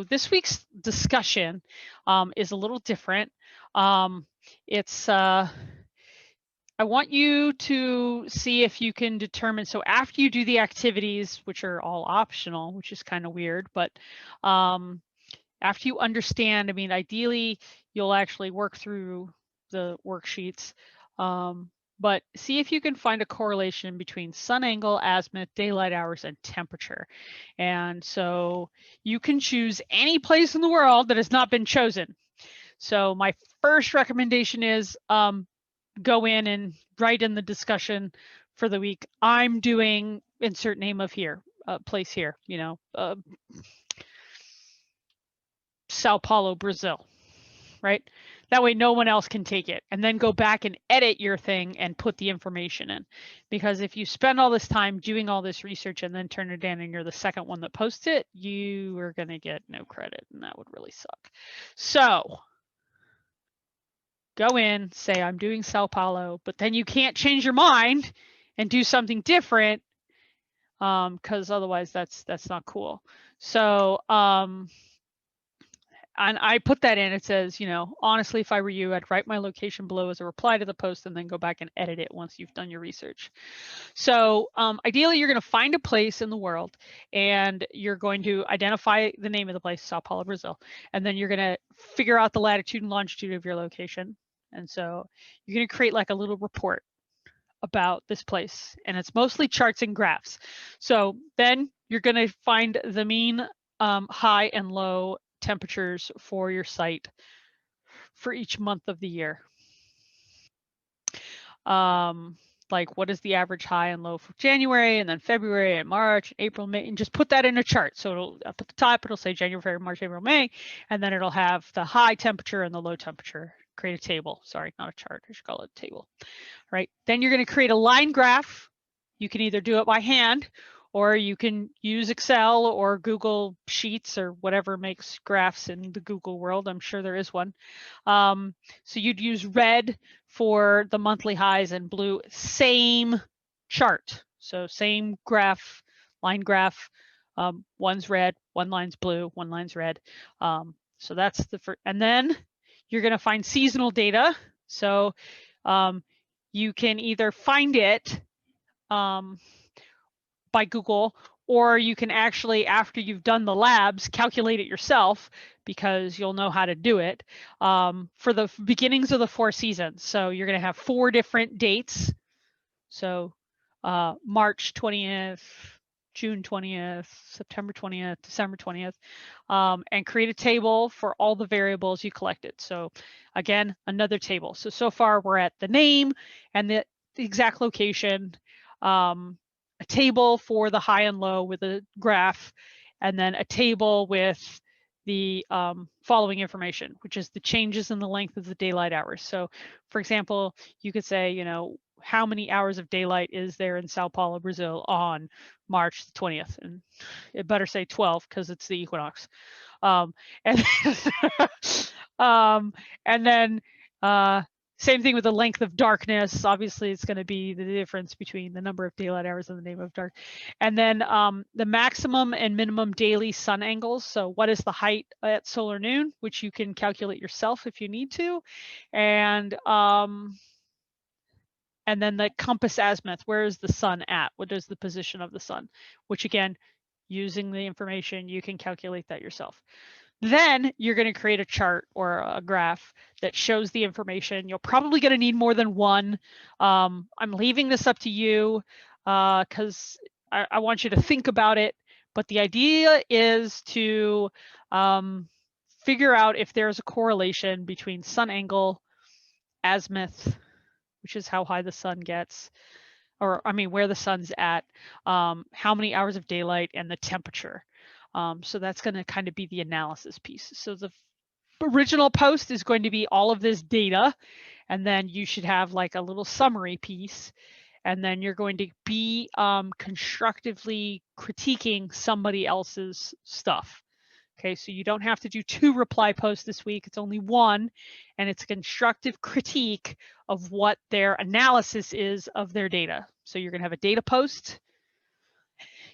this week's discussion is a little different. It's I want you to see if you can determine, so after you do the activities, which are all optional, which is kind of weird, but after you understand, I mean, ideally, you'll actually work through the worksheets, but see if you can find a correlation between sun angle, azimuth, daylight hours, and temperature. And so you can choose any place in the world that has not been chosen. So my first recommendation is go in and write in the discussion for the week, I'm doing insert name of here, place here, you know, Sao Paulo, Brazil, right? That way no one else can take it, and then go back and edit your thing and put the information in. Because if you spend all this time doing all this research and then turn it in and you're the second one that posts it, you are going to get no credit, and that would really suck. So go in, say I'm doing Sao Paulo, but then you can't change your mind and do something different, because otherwise that's not cool. So and I put that in, it says, you know, honestly, if I were you, I'd write my location below as a reply to the post and then go back and edit it once you've done your research. So ideally, you're going to find a place in the world and you're going to identify the name of the place, Sao Paulo, Brazil, and then you're going to figure out the latitude and longitude of your location. And so you're going to create like a little report about this place, and it's mostly charts and graphs. So then you're going to find the mean, high and low temperatures for your site for each month of the year. Like what is the average high and low for January, and then February and March, April, May, and just put that in a chart. So it'll up at the top, it'll say January, February, March, April, May, and then it'll have the high temperature and the low temperature. Create a table. Sorry, not a chart. I should call it a table. Right. Then you're going to create a line graph. You can either do it by hand, or you can use Excel or Google Sheets or whatever makes graphs in the Google world. I'm sure there is one. So you'd use red for the monthly highs and blue, same chart. So same graph, line graph. One's red, one line's blue, one line's red. So that's the first. And then you're going to find seasonal data. So you can either find it by Google, or you can actually, after you've done the labs, calculate it yourself, because you'll know how to do it for the beginnings of the 4 seasons. So you're going to have 4 different dates. So March 20th, June 20th, September 20th, December 20th, and create a table for all the variables you collected. So again, another table. So far we're at the name and the exact location, a table for the high and low with a graph, and then a table with the following information, which is the changes in the length of the daylight hours. So for example, you could say, you know, how many hours of daylight is there in Sao Paulo, Brazil on March 20th? And it better say 12 because it's the equinox. And then same thing with the length of darkness. Obviously, it's going to be the difference between the number of daylight hours and the name of dark. And then the maximum and minimum daily sun angles. So what is the height at solar noon, which you can calculate yourself if you need to. And then the compass azimuth, where is the sun at? What is the position of the sun? Which again, using the information, you can calculate that yourself. Then you're going to create a chart or a graph that shows the information. You're probably going to need more than one. I'm leaving this up to you because I want you to think about it. But the idea is to figure out if there's a correlation between sun angle, azimuth, which is how high the sun gets, or I mean, where the sun's at, how many hours of daylight, and the temperature. So that's going to kind of be the analysis piece. So the original post is going to be all of this data, and then you should have like a little summary piece, and then you're going to be constructively critiquing somebody else's stuff. Okay, so you don't have to do 2 reply posts this week. It's only 1, and it's a constructive critique of what their analysis is of their data. So you're going to have a data post.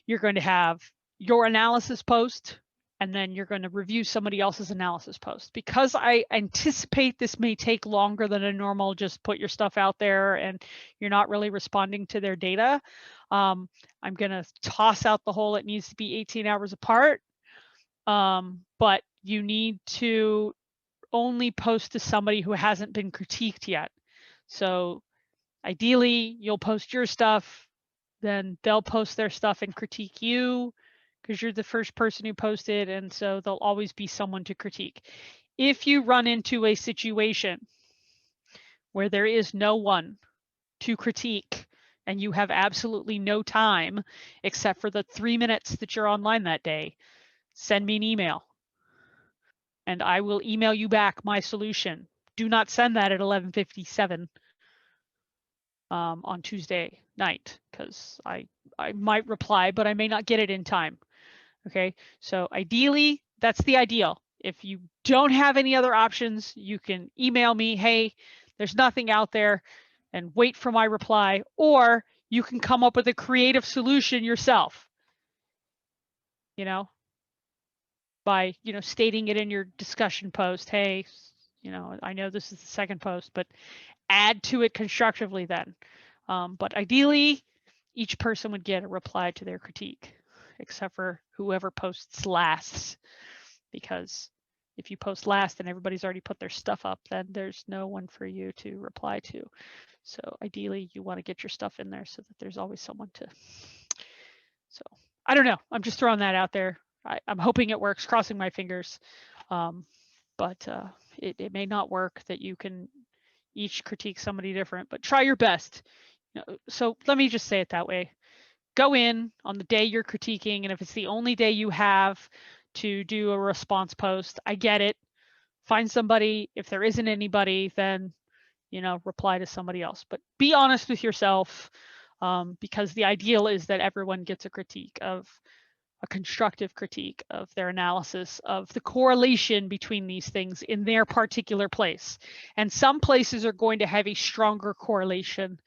You're going to have your analysis post, and then you're going to review somebody else's analysis post. Because I anticipate this may take longer than a normal just put your stuff out there and you're not really responding to their data, I'm going to toss out the whole it needs to be 18 hours apart. But you need to only post to somebody who hasn't been critiqued yet. So ideally, you'll post your stuff, then they'll post their stuff and critique you because you're the first person who posted, and so there'll always be someone to critique. If you run into a situation where there is no one to critique and you have absolutely no time except for the 3 minutes that you're online that day, send me an email and I will email you back my solution. Do not send that at 11:57 on Tuesday night, because I might reply, but I may not get it in time. Okay, so ideally, that's the ideal. If you don't have any other options, you can email me, hey, there's nothing out there, and wait for my reply, or you can come up with a creative solution yourself, you know, by, you know, stating it in your discussion post. Hey, you know, I know this is the second post, but add to it constructively then. But ideally, each person would get a reply to their critique, except for whoever posts last, because if you post last and everybody's already put their stuff up, then there's no one for you to reply to. So ideally, you want to get your stuff in there so that there's always someone to. So I don't know. I'm just throwing that out there. I'm hoping it works, crossing my fingers. But it may not work, that you can each critique somebody different, but try your best. You know, so let me just say it that way. Go in on the day you're critiquing, and if it's the only day you have to do a response post, I get it. Find somebody. If there isn't anybody, then, you know, reply to somebody else. But be honest with yourself, because the ideal is that everyone gets a critique of a constructive critique of their analysis of the correlation between these things in their particular place. And some places are going to have a stronger correlation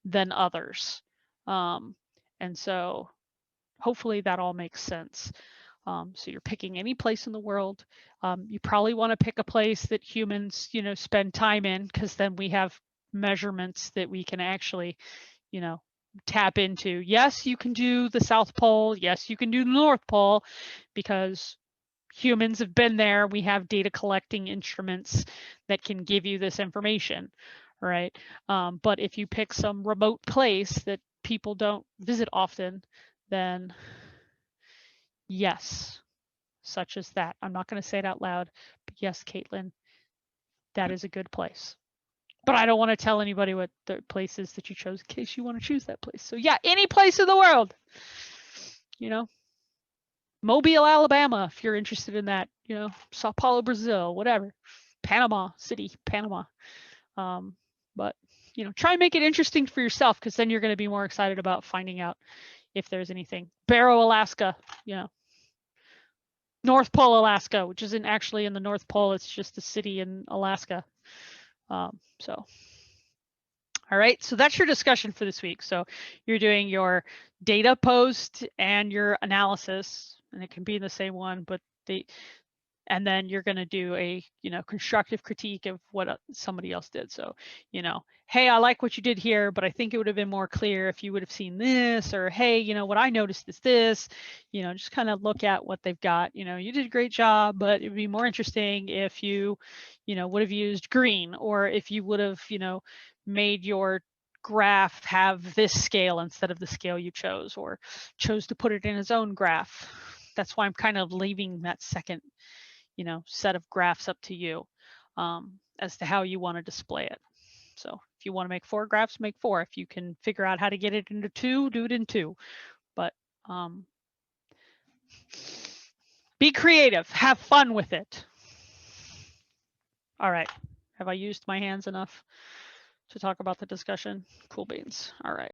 than others. And so hopefully that all makes sense. So you're picking any place in the world. You probably want to pick a place that humans, you know, spend time in, because then we have measurements that we can actually, you know, tap into. Yes, you can do the South Pole. Yes, you can do the North Pole, because humans have been there. We have data collecting instruments that can give you this information, right? But if you pick some remote place that people don't visit often, then yes, such as that. I'm not going to say it out loud, but yes, Caitlin, that is a good place. But I don't want to tell anybody what the place is that you chose in case you want to choose that place. So yeah, any place in the world, you know, Mobile, Alabama, if you're interested in that, you know, Sao Paulo, Brazil, whatever, Panama City, Panama. But, you know, try and make it interesting for yourself, because then you're going to be more excited about finding out if there's anything. Barrow, Alaska, you know, North Pole, Alaska, which isn't actually in the North Pole. It's just a city in Alaska. So, all right, so that's your discussion for this week. So you're doing your data post and your analysis, and it can be in the same one, but and then you're going to do a, you know, constructive critique of what somebody else did. So, you know, hey, I like what you did here, but I think it would have been more clear if you would have seen this, or hey, you know, what I noticed is this. You know, just kind of look at what they've got. You know, you did a great job, but it would be more interesting if you know, would have used green, or if you would have, you know, made your graph have this scale instead of the scale you chose, or chose to put it in its own graph. That's why I'm kind of leaving that second, you know, set of graphs up to you, as to how you want to display it. So if you want to make 4 graphs, make 4. If you can figure out how to get it into 2, do it in 2. But be creative, have fun with it. All right, have I used my hands enough to talk about the discussion? Cool beans. All right.